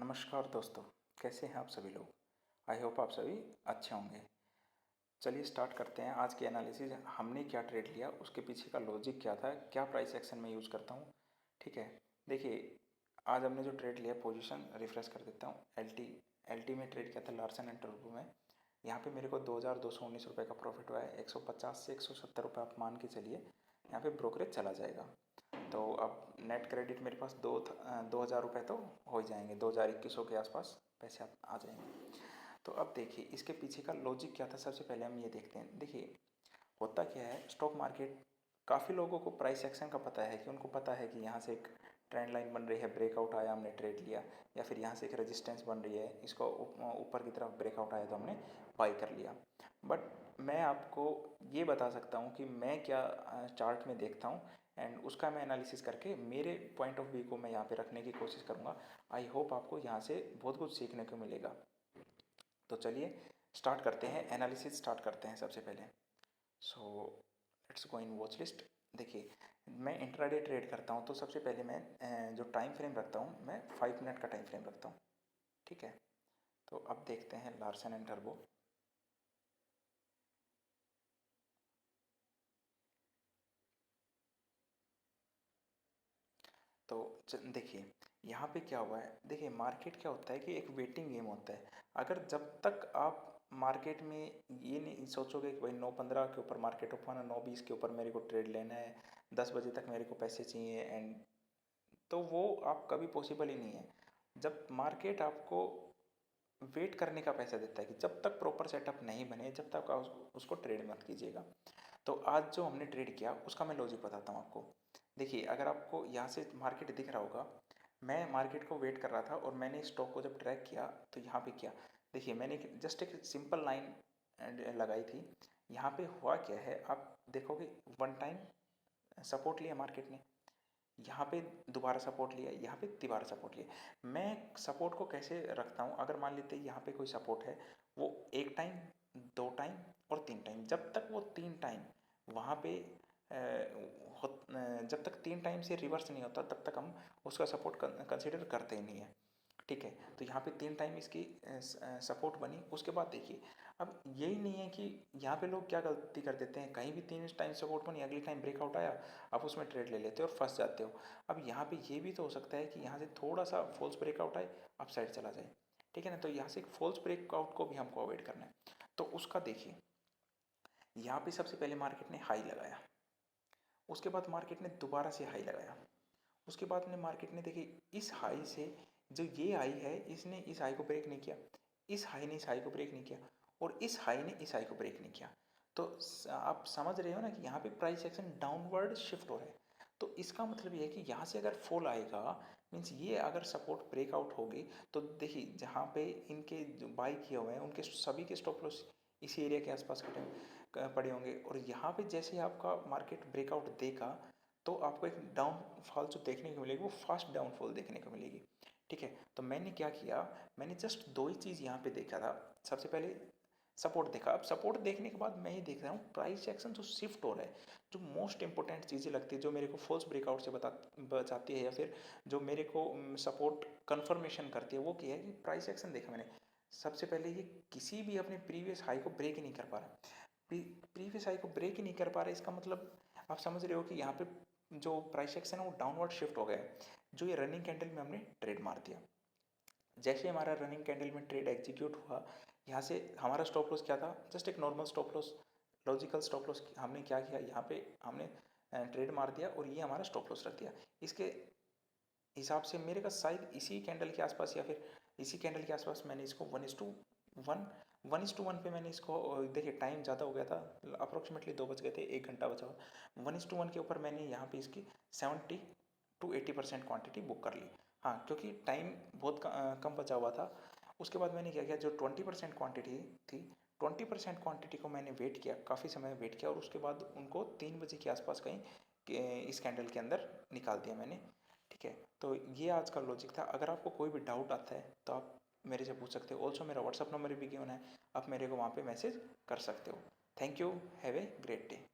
नमस्कार दोस्तों, कैसे हैं आप सभी लोग। आई होप आप सभी अच्छे होंगे। चलिए स्टार्ट करते हैं आज की एनालिसिस। हमने क्या ट्रेड लिया, उसके पीछे का लॉजिक क्या था, क्या प्राइस एक्शन में यूज़ करता हूँ। ठीक है, देखिए आज हमने जो ट्रेड लिया, पोजीशन रिफ्रेश कर देता हूँ। एल टी में ट्रेड किया था लार्सन एंड टर्बो में। यहाँ पे मेरे को 2219 रुपये का प्रॉफिट हुआ है। 150 से 170 रुपये आप मान के चलिए, यहाँ पे ब्रोकरेज चला जाएगा। तो अब नेट क्रेडिट मेरे पास 2,000 रुपये तो हो ही जाएंगे, 2,021 के आसपास पैसे आ जाएंगे। तो अब देखिए इसके पीछे का लॉजिक क्या था, सबसे पहले हम ये देखते हैं। देखिए होता क्या है, स्टॉक मार्केट, काफ़ी लोगों को प्राइस एक्शन का पता है कि उनको पता है कि यहाँ से एक ट्रेंड लाइन बन रही है, ब्रेकआउट आया हमने ट्रेड लिया, या फिर यहाँ से एक रेजिस्टेंस बन रही है, इसको ऊपर की तरफ ब्रेकआउट आया तो हमने बाई कर लिया। बट मैं आपको ये बता सकता हूँ कि मैं क्या चार्ट में देखता हूँ एंड उसका मैं एनालिसिस करके मेरे पॉइंट ऑफ व्यू को मैं यहाँ पे रखने की कोशिश करूँगा। आई होप आपको यहाँ से बहुत कुछ सीखने को मिलेगा। तो चलिए स्टार्ट करते हैं, एनालिसिस स्टार्ट करते हैं सबसे पहले। So let's go in watch list. देखिए मैं इंट्राडे ट्रेड करता हूँ, तो सबसे पहले मैं जो टाइम फ्रेम रखता हूँ, मैं 5 मिनट का टाइम फ्रेम रखता हूँ। ठीक है, तो अब देखते हैं लार्सन एंड टर्बो। तो देखिए यहाँ पे क्या हुआ है। देखिए मार्केट क्या होता है कि एक वेटिंग गेम होता है। अगर जब तक आप मार्केट में ये नहीं सोचोगे कि भाई 9:15 के ऊपर मार्केट ओपन है, 9:20 के ऊपर मेरे को ट्रेड लेना है, 10 बजे तक मेरे को पैसे चाहिए, एंड तो वो आप कभी पॉसिबल ही नहीं है। जब मार्केट आपको वेट करने का पैसा देता है कि जब तक प्रॉपर सेटअप नहीं बने, जब तक आप उसको ट्रेड मत कीजिएगा। तो आज जो हमने ट्रेड किया उसका मैं लॉजिक बताता हूँ आपको। देखिए अगर आपको यहाँ से मार्केट दिख रहा होगा, मैं मार्केट को वेट कर रहा था और मैंने स्टॉक को जब ट्रैक किया तो यहाँ पे किया। देखिए मैंने जस्ट एक सिंपल लाइन लगाई थी। यहाँ पे हुआ क्या है, आप देखोगे वन टाइम सपोर्ट लिया मार्केट ने, यहाँ पे दोबारा सपोर्ट लिया, यहाँ पे दोबारा सपोर्ट लिया। मैं सपोर्ट को कैसे रखता हूँ, अगर मान लेते हैं यहाँ पे कोई सपोर्ट है, वो एक टाइम, दो टाइम और तीन टाइम, जब तक वो तीन टाइम वहाँ पे जब तक तीन टाइम से रिवर्स नहीं होता तब तक हम उसका सपोर्ट कंसिडर करते ही नहीं है। ठीक है, तो यहाँ पे तीन टाइम इसकी सपोर्ट बनी। उसके बाद देखिए अब यही नहीं है कि यहाँ पे लोग क्या गलती कर देते हैं, कहीं भी तीन टाइम सपोर्ट बनी, अगली टाइम ब्रेकआउट आया, आप उसमें ट्रेड ले लेते हो और फंस जाते हो। अब यहाँ पे ये भी तो हो सकता है कि यहाँ से थोड़ा सा फॉल्स ब्रेकआउट आए, अप साइड चला जाए। ठीक है ना, तो यहाँ से एक फॉल्स ब्रेकआउट को भी हमको अवॉइड करना है। तो उसका देखिए यहाँ पे सबसे पहले मार्केट ने हाई लगाया, उसके बाद मार्केट ने दोबारा से हाई लगाया, उसके बाद में मार्केट ने देखिए इस हाई से जो ये हाई है, इसने इस हाई को ब्रेक नहीं किया, इस हाई ने इस हाई को ब्रेक नहीं किया, और इस हाई ने इस हाई को ब्रेक नहीं किया। तो आप समझ रहे हो ना कि यहाँ पे प्राइस एक्शन डाउनवर्ड शिफ्ट हो रहा है। तो इसका मतलब ये है कि यहाँ से अगर फॉल आएगा, मीन्स ये अगर सपोर्ट ब्रेकआउट होगी, तो देखिए जहाँ पे इनके जो बाई किए हुए हैं उनके सभी के स्टॉप लॉस इसी एरिया के आसपास पड़े होंगे, और यहाँ पे जैसे आपका मार्केट ब्रेकआउट देगा तो आपको एक डाउनफॉल जो देखने को मिलेगी वो फास्ट डाउनफॉल देखने को मिलेगी। ठीक है, तो मैंने क्या किया, मैंने जस्ट दो ही चीज़ यहाँ पे देखा था। सबसे पहले सपोर्ट देखा, अब सपोर्ट देखने के बाद मैं ये देख रहा हूँ प्राइस एक्शन जो शिफ्ट हो रहा है। जो मोस्ट इंपॉर्टेंट चीज़ें लगती है, जो मेरे को फॉल्स ब्रेकआउट से बचाती है, या फिर जो मेरे को सपोर्ट कन्फर्मेशन करती है, वो क्या है कि प्राइस एक्शन देखा मैंने। सबसे पहले ये किसी भी अपने प्रीवियस हाई को ब्रेक ही नहीं कर पा रहा, प्रीवियस हाई को ब्रेक ही नहीं कर पा रहा। इसका मतलब आप समझ रहे हो कि यहाँ पे जो प्राइस एक्शन है वो डाउनवर्ड शिफ्ट हो गया है। जो ये रनिंग कैंडल में हमने ट्रेड मार दिया, जैसे हमारा रनिंग कैंडल में ट्रेड एग्जीक्यूट हुआ, यहाँ से हमारा स्टॉप लॉस क्या था, जस्ट एक normal stop loss, logical stop loss. हमने क्या किया, यहाँ पे हमने ट्रेड मार दिया और ये हमारा स्टॉप लॉस रख दिया। इसके हिसाब से मेरे का शायद इसी कैंडल के आसपास, या फिर इसी कैंडल के आसपास मैंने इसको 1:1 पे मैंने इसको, देखिए टाइम ज़्यादा हो गया था, अप्रोक्सीमेटली 2 बज गए थे, 1 घंटा बचा हुआ। 1:1 के ऊपर मैंने यहाँ पे इसकी 70 to 80% क्वांटिटी बुक कर ली। हाँ, क्योंकि टाइम बहुत कम बचा हुआ था। उसके बाद मैंने क्या किया, जो 20% क्वांटिटी थी, 20% क्वांटिटी को मैंने वेट किया, काफ़ी समय वेट किया, और उसके बाद उनको 3 बजे के आसपास कहीं इस कैंडल के अंदर निकाल दिया मैंने। ठीक है, तो ये आज का लॉजिक था। अगर आपको कोई भी डाउट आता है तो आप मेरे से पूछ सकते हो। ऑल्सो मेरा व्हाट्सअप नंबर भी गिवन है, आप मेरे को वहाँ पे मैसेज कर सकते हो। Thank you, have a great day.